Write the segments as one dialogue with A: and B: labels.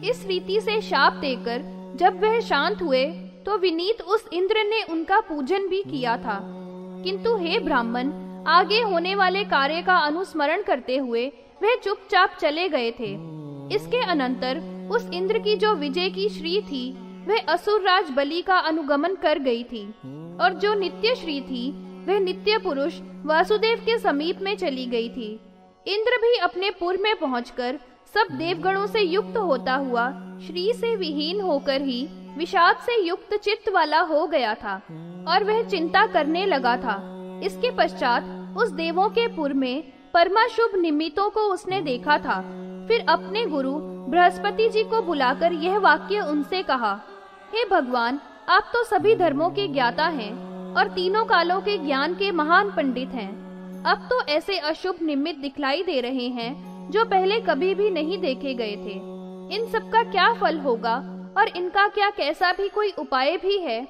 A: इस रीति से शाप देकर जब वह शांत हुए तो विनीत उस इंद्र ने उनका पूजन भी किया था। किंतु हे ब्राह्मण, आगे होने वाले कार्य का अनुस्मरण करते हुए वह चुपचाप चले गए थे। इसके अनंतर उस इंद्र की जो विजय की श्री थी वह असुर राज बलि का अनुगमन कर गई थी, और जो नित्य श्री थी वह नित्य पुरुष वासुदेव के समीप में चली गई थी। इंद्र भी अपने पुर में पहुंचकर सब देवगणों से युक्त होता हुआ श्री से विहीन होकर ही विषाद से युक्त चित्त वाला हो गया था और वह चिंता करने लगा था। इसके पश्चात उस देवों के पुर में परमाशुभ निमित्तों को उसने देखा था। फिर अपने गुरु बृहस्पति जी को बुलाकर यह वाक्य उनसे कहा, हे भगवान, आप तो सभी धर्मों के ज्ञाता हैं और तीनों कालों के ज्ञान के महान पंडित हैं। अब तो ऐसे अशुभ निमित्त दिखलाई दे रहे हैं जो पहले कभी भी नहीं देखे गए थे। इन सब का क्या फल होगा और इनका क्या कैसा भी कोई उपाय भी है?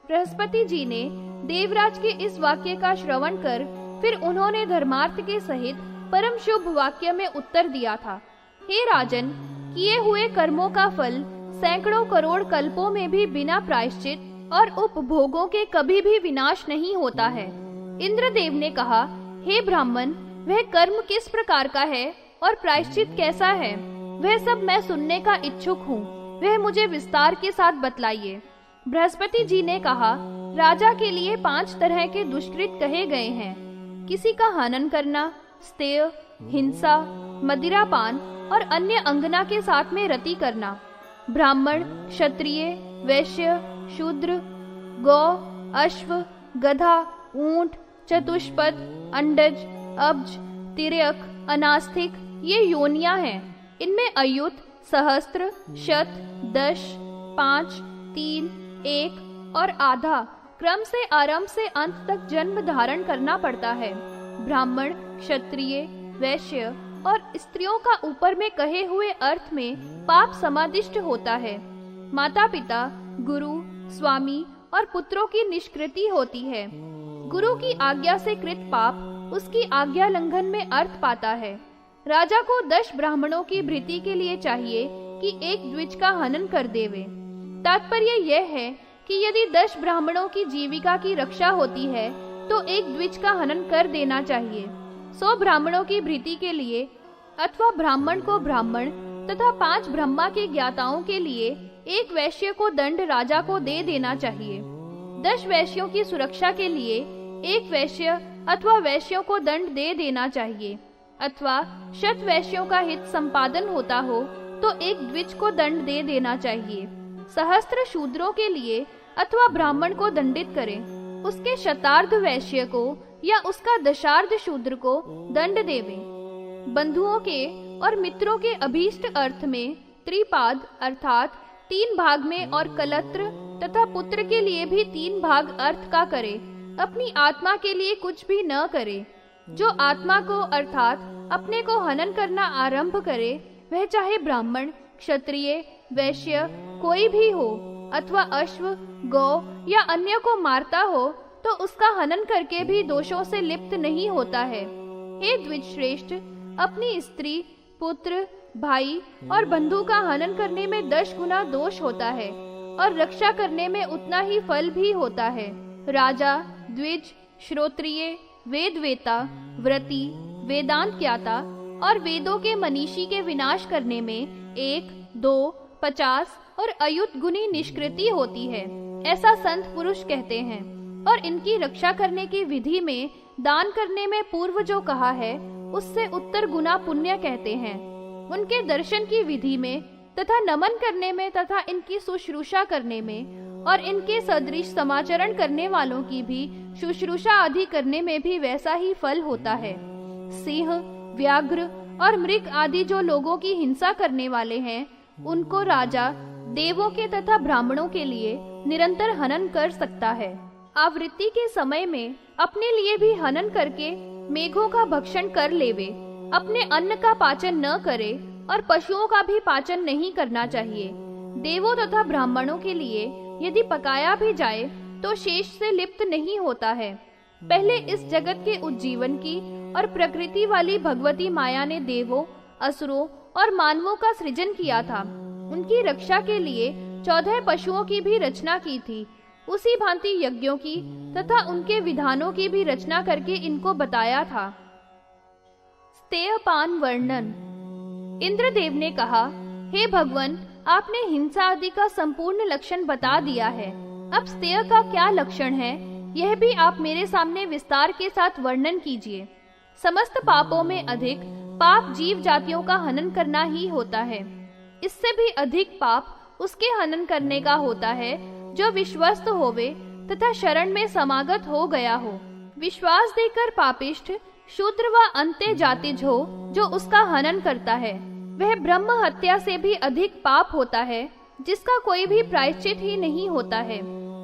A: बृहस्पति जी ने देवराज के इस वाक्य का श्रवण कर फिर उन्होंने धर्मार्थ के सहित परम शुभ वाक्य में उत्तर दिया था, हे राजन, किए हुए कर्मों का फल सैकड़ों करोड़ कल्पों में भी बिना प्रायश्चित और उपभोगों के कभी भी विनाश नहीं होता है। इंद्रदेव ने कहा, हे ब्राह्मण, वह कर्म किस प्रकार का है और प्रायश्चित कैसा है, वह सब मैं सुनने का इच्छुक हूँ। वह मुझे विस्तार के साथ बतलाइए। बृहस्पति जी ने कहा, राजा के लिए 5 तरह के दुष्कृत कहे गए हैं। किसी का हनन करना, स्तेय, हिंसा, मदिरापान और अन्य अंगना के साथ में रति करना। ब्राह्मण, क्षत्रिय, वैश्य, शूद्र, गौ, अश्व, गधा, ऊंट, चतुष्पद, अंडज, अब्ज, तिर्यक, अनास्तिक ये योनियां हैं। इनमें अयुत, सहस्त्र, शत, 10, 5, 3, 1 और आधा क्रम से आरंभ से अंत तक जन्म धारण करना पड़ता है। ब्राह्मण, क्षत्रिय, वैश्य और स्त्रियों का ऊपर में कहे हुए अर्थ में पाप समादिष्ट होता है। माता पिता, गुरु, स्वामी और पुत्रों की निष्कृति होती है। गुरु की आज्ञा से कृत पाप उसकी आज्ञा लंघन में अर्थ पाता है। राजा को 10 ब्राह्मणों की भृति के लिए चाहिए कि एक द्विज का हनन कर देवे। तात्पर्य यह है कि यदि 10 ब्राह्मणों की जीविका की रक्षा होती है तो एक द्विज का हनन कर देना चाहिए। 100 ब्राह्मणों की भृति के लिए अथवा ब्राह्मण को ब्राह्मण तथा 5 ब्रह्मा के ज्ञाताओं के लिए एक वैश्य को दंड राजा को दे देना चाहिए। 10 वैश्यों की सुरक्षा के लिए एक वैश्य अथवा वैश्यों को दंड दे देना चाहिए, अथवा 100 वैश्यों का हित संपादन होता हो तो एक द्विज को दंड दे देना चाहिए। सहस्त्र शूद्रों के लिए अथवा ब्राह्मण को दंडित करें, उसके शतार्ध वैश्य को या उसका दशार्ध शूद्र को दंड देवे। बंधुओं के और मित्रों के अभीष्ट अर्थ में त्रिपाद अर्थात 3 भाग में और कलत्र तथा पुत्र के लिए भी 3 भाग अर्थ का करे। अपनी आत्मा के लिए कुछ भी न करे। जो आत्मा को अर्थात अपने को हनन करना आरंभ करे, वह चाहे ब्राह्मण, क्षत्रिय, वैश्य कोई भी हो अथवा अश्व, गौ या अन्य को मारता हो तो उसका हनन करके भी दोषों से लिप्त नहीं होता है। हे द्विज श्रेष्ठ, अपनी स्त्री, पुत्र, भाई और बंधु का हनन करने में 10 गुना दोष होता है और रक्षा करने में उतना ही फल भी होता है। राजा, द्विज, श्रोत्रिय, वेदवेता, व्रती, वेदांत ज्ञाता और वेदों के मनीषी के विनाश करने में 1, 2, 50 और अयुत गुनी निष्कृति होती है, ऐसा संत पुरुष कहते हैं। और इनकी रक्षा करने की विधि में दान करने में पूर्व जो कहा है उससे उत्तर गुना पुण्य कहते हैं। उनके दर्शन की विधि में तथा नमन करने में तथा इनकी शुश्रूषा करने में और इनके सदृश समाचरण करने वालों की भी शुश्रूषा आदि करने में भी वैसा ही फल होता है। सिंह, व्याघ्र और मृग आदि जो लोगों की हिंसा करने वाले हैं, उनको राजा देवों के तथा ब्राह्मणों के लिए निरंतर हनन कर सकता है। आवृत्ति के समय में अपने लिए भी हनन करके मेघों का भक्षण कर लेवे, अपने अन्न का पाचन न करे और पशुओं का भी पाचन नहीं करना चाहिए। देवों तथा ब्राह्मणों के लिए यदि पकाया भी जाए तो शेष से लिप्त नहीं होता है। पहले इस जगत के उज्जीवन की और प्रकृति वाली भगवती माया ने देवों, असुरों और मानवों का सृजन किया था। उनकी रक्षा के लिए 14 पशुओं की भी रचना की थी। उसी भांति यज्ञों की तथा उनके विधानों की भी रचना करके इनको बताया था। स्तेयपान वर्णन। इंद्रदेव ने कहा, हे भगवान, आपने हिंसा आदि का संपूर्ण लक्षण बता दिया है। अब स्तेय का क्या लक्षण है, यह भी आप मेरे सामने विस्तार के साथ वर्णन कीजिए। समस्त पापों में अधिक पाप जीव जातियों का हनन करना ही होता है। इससे भी अधिक पाप उसके हनन करने का होता है जो विश्वस्त होवे तथा शरण में समागत हो गया हो। विश्वास देकर पापिष्ठ, शूद्र व अंत्य जातिज हो जो उसका हनन करता है, वह ब्रह्म हत्या से भी अधिक पाप होता है, जिसका कोई भी प्रायश्चित ही नहीं होता है।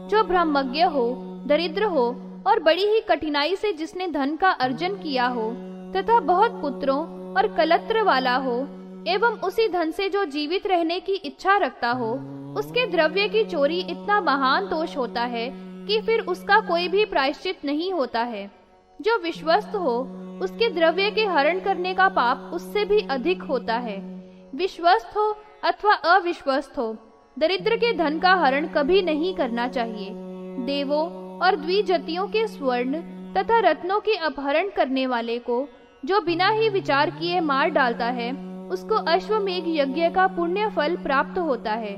A: जो ब्रह्मज्ञ हो, दरिद्र हो और बड़ी ही कठिनाई से जिसने धन का अर्जन किया हो तथा बहुत पुत्रों और कलत्र वाला हो एवं उसी धन से जो जीवित रहने की इच्छा रखता हो, उसके द्रव्य की चोरी इतना महान दोष होता है कि फिर उसका कोई भी प्रायश्चित नहीं होता है। जो विश्वस्त हो, उसके द्रव्य के हरण करने का पाप उससे भी अधिक होता है। विश्वस्त हो अथवा अविश्वस्त हो, दरिद्र के धन का हरण कभी नहीं करना चाहिए। देवों और द्विजतियों के स्वर्ण तथा रत्नों के अपहरण करने वाले को जो बिना ही विचार किए मार डालता है, उसको अश्वमेघ यज्ञ का पुण्य फल प्राप्त होता है।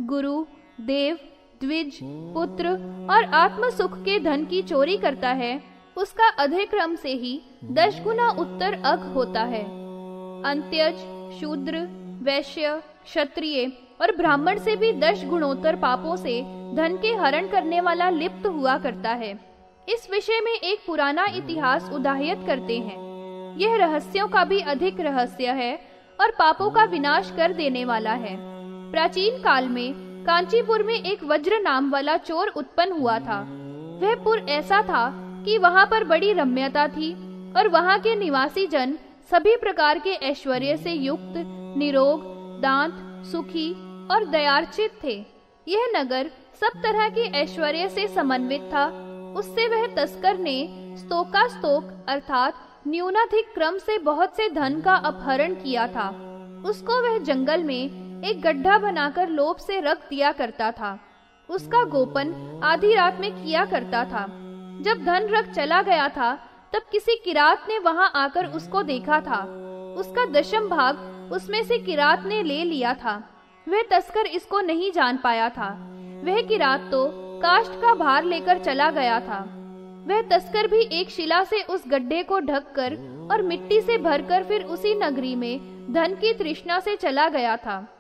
A: गुरु, देव, द्विज, पुत्र और आत्म सुख के धन की चोरी करता है, उसका अधिक्रम से ही 10 गुना उत्तर अघ होता है। अंत्यज, शूद्र, वैश्य, क्षत्रिय और ब्राह्मण से भी 10 गुणोत्तर पापों से धन के हरण करने वाला लिप्त हुआ करता है। इस विषय में एक पुराना इतिहास उदाहृत करते हैं। यह रहस्यों का भी अधिक रहस्य है और पापों का विनाश कर देने वाला है। प्राचीन काल में कांचीपुर में एक वज्र नाम वाला चोर उत्पन्न हुआ था। वह पुर ऐसा था कि वहाँ पर बड़ी रम्यता थी और वहाँ के निवासी जन सभी प्रकार के ऐश्वर्य से युक्त, निरोग, दांत, सुखी और दयार्चित थे। यह नगर सब तरह के ऐश्वर्य से समन्वित था। उससे वह तस्कर ने स्तोकास्तोक अर्थात न्यूनाधिक क्रम से बहुत से धन का अपहरण किया था। उसको वह जंगल में एक गड्ढा बनाकर लोभ से रख दिया करता था। उसका गोपन आधी रात में किया करता था। जब धन रख चला गया था, तब किसी किरात ने वहां आकर उसको देखा था। उसका 10वां भाग उसमें से किरात ने ले लिया था। वह तस्कर इसको नहीं जान पाया था। वह किरात तो काष्ठ का भार लेकर चला गया था। वह तस्कर भी एक शिला से उस गड्ढे को ढककर और मिट्टी से भरकर फिर उसी नगरी में धन की तृष्णा से चला गया था।